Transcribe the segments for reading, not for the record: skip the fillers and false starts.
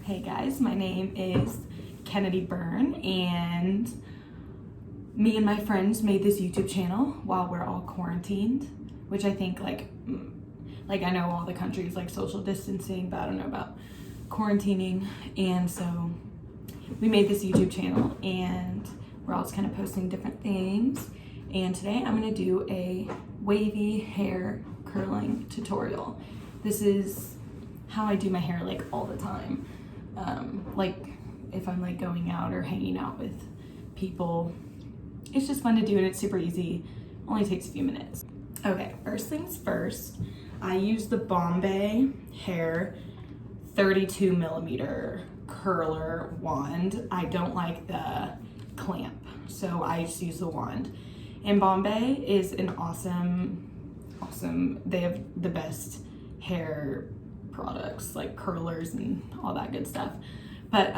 Hey guys, my name is Kennedy Byrne, and me and my friends made this YouTube channel while we're all quarantined, which I think like I know all the countries like social distancing, but I don't know about quarantining. And so we made this YouTube channel and we're all just kind of posting different things. And today I'm gonna do a wavy hair curling tutorial. This is how I do my hair like all the time. Like if I'm like going out or hanging out with people, it's just fun to do and it's super easy. Only takes a few minutes. Okay, first things first, I use the Bombay Hair 32 millimeter curler wand. I don't like the clamp, so I just use the wand. And Bombay is an awesome, they have the best hair products like curlers and all that good stuff. But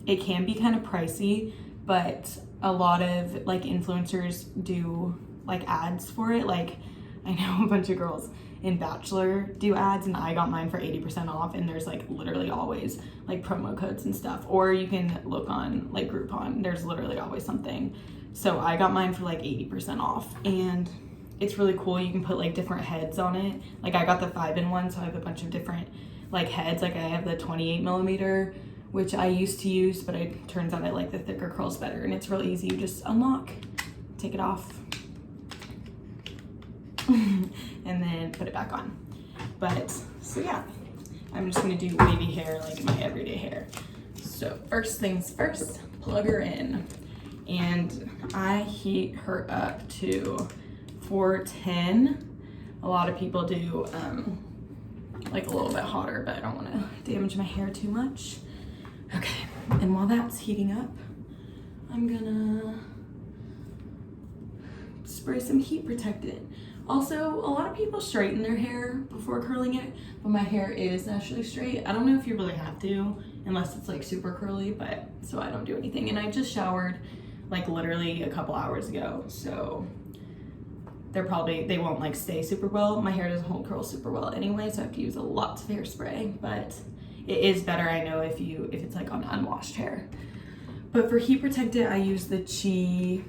it can be kind of pricey, but a lot of like influencers do like ads for it. Like I know a bunch of girls in Bachelor do ads, and I got mine for 80% off, and there's like literally always like promo codes and stuff. Or you can look on like Groupon, there's literally always something. So I got mine for like 80% off, and it's really cool. You can put like different heads on it. Like I got the 5-in-1, so I have a bunch of different like heads. Like I have the 28 millimeter, which I used to use, but it turns out I like the thicker curls better, and it's real easy. You just unlock, take it off, and then put it back on. But so yeah, I'm just gonna do wavy hair like my everyday hair. So first things first, plug her in, and I heat her up to 410. A lot of people do like a little bit hotter, but I don't want to damage my hair too much. Okay, and while that's heating up, I'm gonna spray some heat protectant. Also, a lot of people straighten their hair before curling it, but my hair is naturally straight. I don't know if you really have to, unless it's like super curly, but so I don't do anything. And I just showered like literally a couple hours ago, so they won't like stay super well. My hair doesn't hold curls super well anyway, so I have to use lots of hairspray, but it is better, I know, if it's like on unwashed hair. But for heat protectant, I use the Chi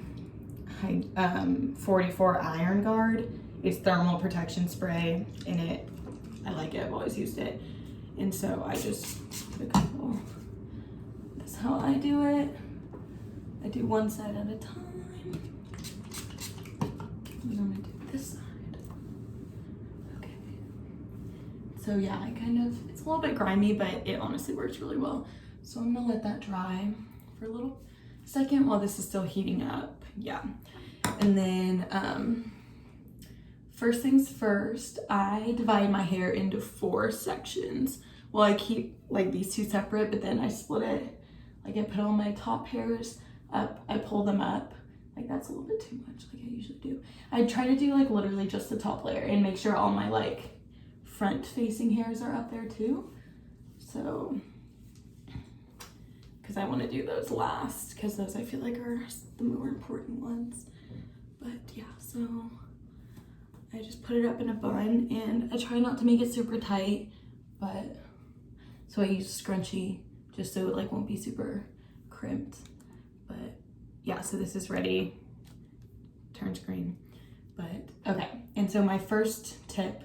44 Iron Guard. It's thermal protection spray, and I like it, I've always used it. And so I just put a couple, that's how I do it. I do one side at a time. I'm gonna do this side. Okay. So yeah, it's a little bit grimy, but it honestly works really well. So I'm gonna let that dry for a little second while this is still heating up. Yeah. And then first things first, I divide my hair into 4 sections. Well, I keep like these 2 separate, but then I split it. Like I put all my top hairs up, I pull them up. Like that's a little bit too much, like I usually do. I try to do like literally just the top layer and make sure all my like front facing hairs are up there too. So, because I want to do those last, because those I feel like are the more important ones. But yeah, so I just put it up in a bun, and I try not to make it super tight, but so I use scrunchie just so it like won't be super crimped. But yeah, so this is ready, turns green. But okay, and so my first tip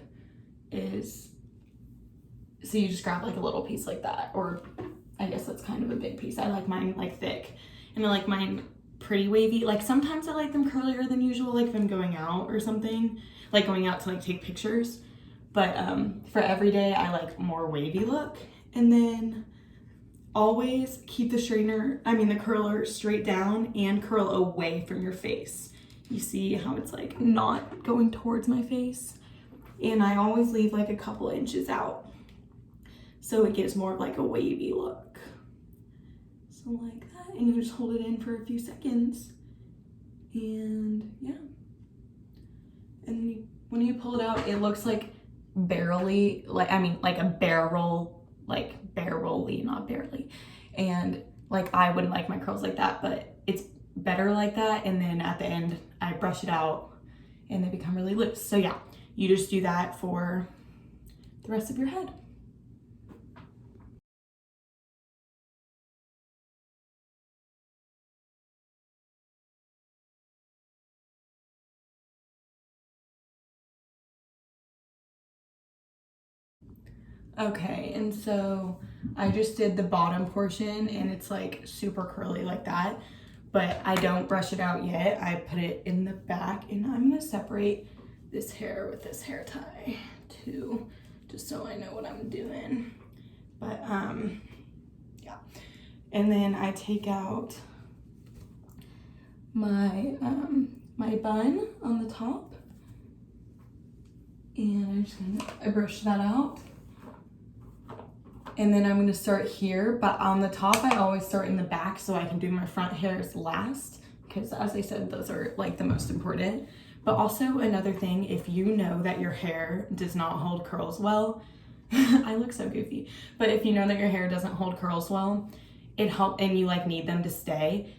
is, so you just grab like a little piece like that, or I guess that's kind of a big piece. I like mine like thick, and I like mine pretty wavy. Like sometimes I like them curlier than usual, like if I'm going out or something, like going out to like take pictures. But for everyday, I like more wavy look. And then always keep the curler straight down and curl away from your face. You see how it's like not going towards my face? And I always leave like a couple inches out, so it gives more of like a wavy look. So like that, and you just hold it in for a few seconds, and yeah. And when you pull it out, it looks like barely, like a barrel, like barrel-y, not barely. And like I wouldn't like my curls like that, but it's better like that. And then at the end, I brush it out and they become really loose. So yeah, you just do that for the rest of your head. Okay, and so I just did the bottom portion and it's like super curly like that, but I don't brush it out yet. I put it in the back and I'm gonna separate this hair with this hair tie too, just so I know what I'm doing. But yeah. And then I take out my my bun on the top and I brush that out. And then I'm gonna start here, but on the top, I always start in the back so I can do my front hairs last, because as I said, those are like the most important. But also another thing, if you know that your hair does not hold curls well, I look so goofy, but if you know that your hair doesn't hold curls well, and you like need them to stay,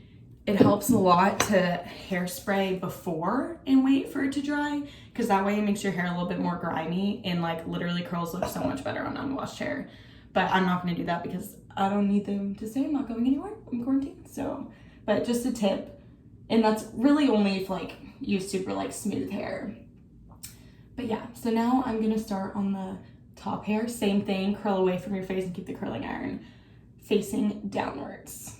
it helps a lot to hairspray before and wait for it to dry, because that way it makes your hair a little bit more grimy and like literally curls look so much better on unwashed hair. But I'm not gonna do that because I don't need them to stay. I'm not going anywhere. I'm quarantined. So, but just a tip, and that's really only if like you have super like smooth hair. But yeah, so now I'm gonna start on the top hair. Same thing, curl away from your face and keep the curling iron facing downwards.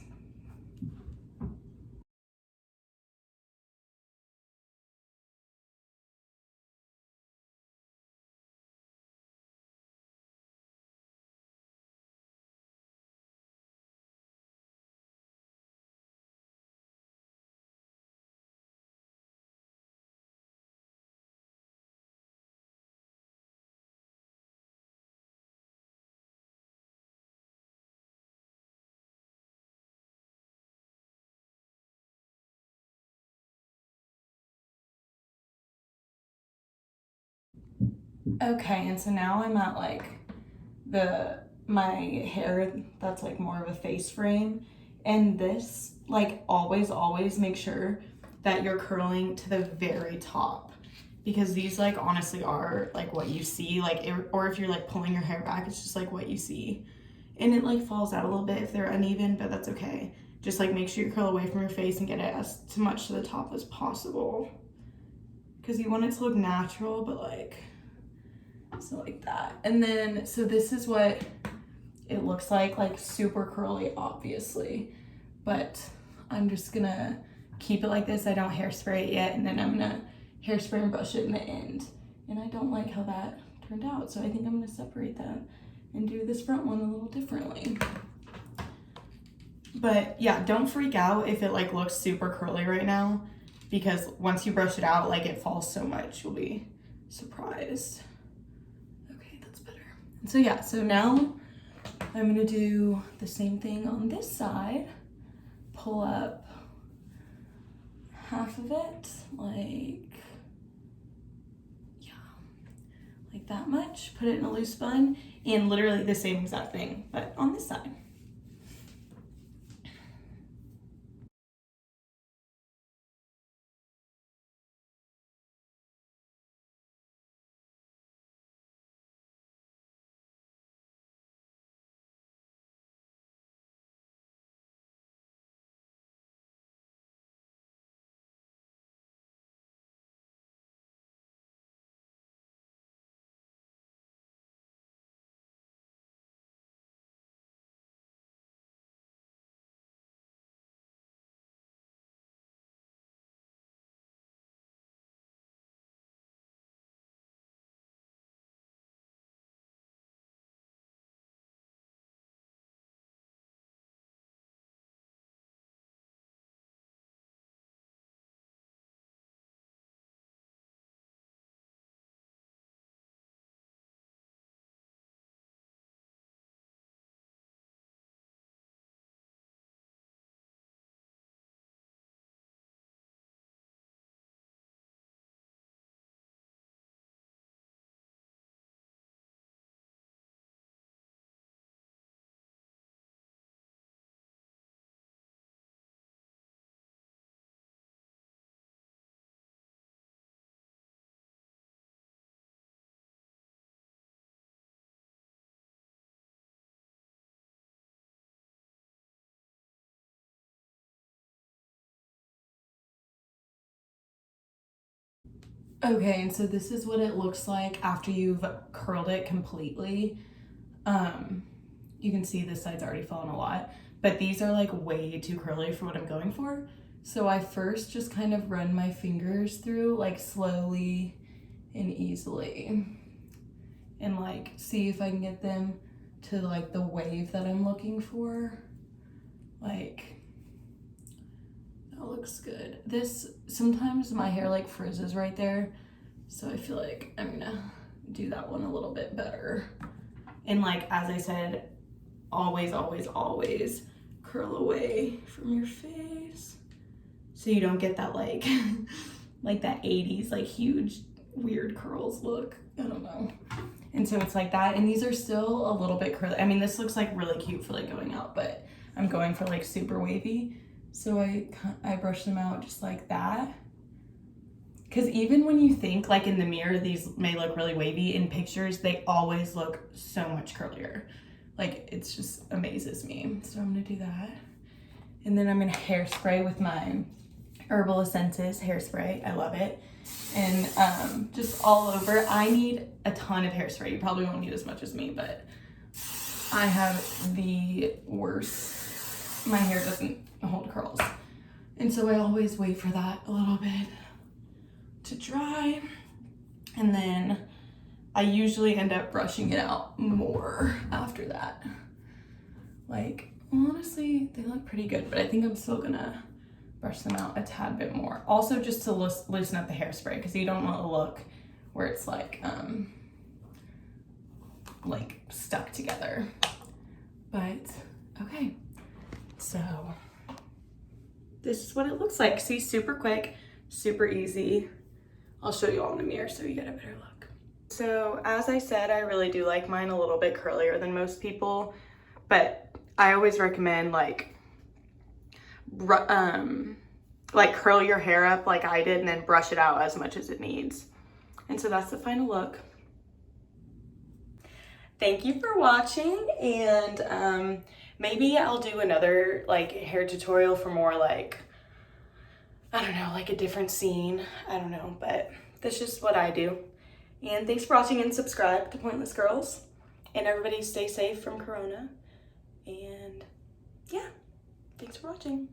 Okay, and so now I'm at like my hair that's like more of a face frame, and this like always make sure that you're curling to the very top, because these like honestly are like what you see, like or if you're like pulling your hair back, it's just like what you see, and it like falls out a little bit if they're uneven, but that's okay. Just like make sure you curl away from your face and get it as much to the top as possible, because you want it to look natural, but like so like that. And then so this is what it looks like super curly obviously, but I'm just gonna keep it like this. I don't hairspray it yet, and then I'm gonna hairspray and brush it in the end. And I don't like how that turned out, so I think I'm gonna separate that and do this front one a little differently. But yeah, don't freak out if it like looks super curly right now, because once you brush it out, like it falls so much, you'll be surprised. Okay, that's better. And so yeah, so now I'm gonna do the same thing on this side. Pull up half of it, like, yeah, like that much. Put it in a loose bun, and literally the same exact thing, but on this side. Okay, and so this is what it looks like after you've curled it completely. You can see this side's already fallen a lot, but these are like way too curly for what I'm going for. So I first just kind of run my fingers through like slowly and easily and like see if I can get them to like the wave that I'm looking for. Like, that looks good. This, sometimes my hair like frizzes right there, so I feel like I'm gonna do that one a little bit better. And like, as I said, always, always, always curl away from your face so you don't get that like, like that 80s, like huge, weird curls look. I don't know. And so it's like that, and these are still a little bit curly. I mean, this looks like really cute for like going out, but I'm going for like super wavy. So I brush them out just like that. Because even when you think like in the mirror, these may look really wavy, in pictures, they always look so much curlier. Like, it's just amazes me. So I'm gonna do that. And then I'm gonna hairspray with my Herbal Essences hairspray. I love it. And just all over. I need a ton of hairspray. You probably won't need as much as me, but I have the worst. My hair doesn't hold curls. And so I always wait for that a little bit to dry. And then I usually end up brushing it out more after that. Like, honestly, they look pretty good, but I think I'm still gonna brush them out a tad bit more. Also, just to loosen up the hairspray, because you don't want a look where it's like stuck together. But, okay. So, this is what it looks like. See, super quick, super easy. I'll show you all in the mirror so you get a better look. So, as I said, I really do like mine a little bit curlier than most people, but I always recommend like curl your hair up like I did and then brush it out as much as it needs. And so that's the final look. Thank you for watching, and maybe I'll do another like hair tutorial for more like, I don't know, like a different scene. I don't know, but that's just what I do. And thanks for watching, and subscribe to Pointless Girls. And everybody stay safe from Corona. And yeah, thanks for watching.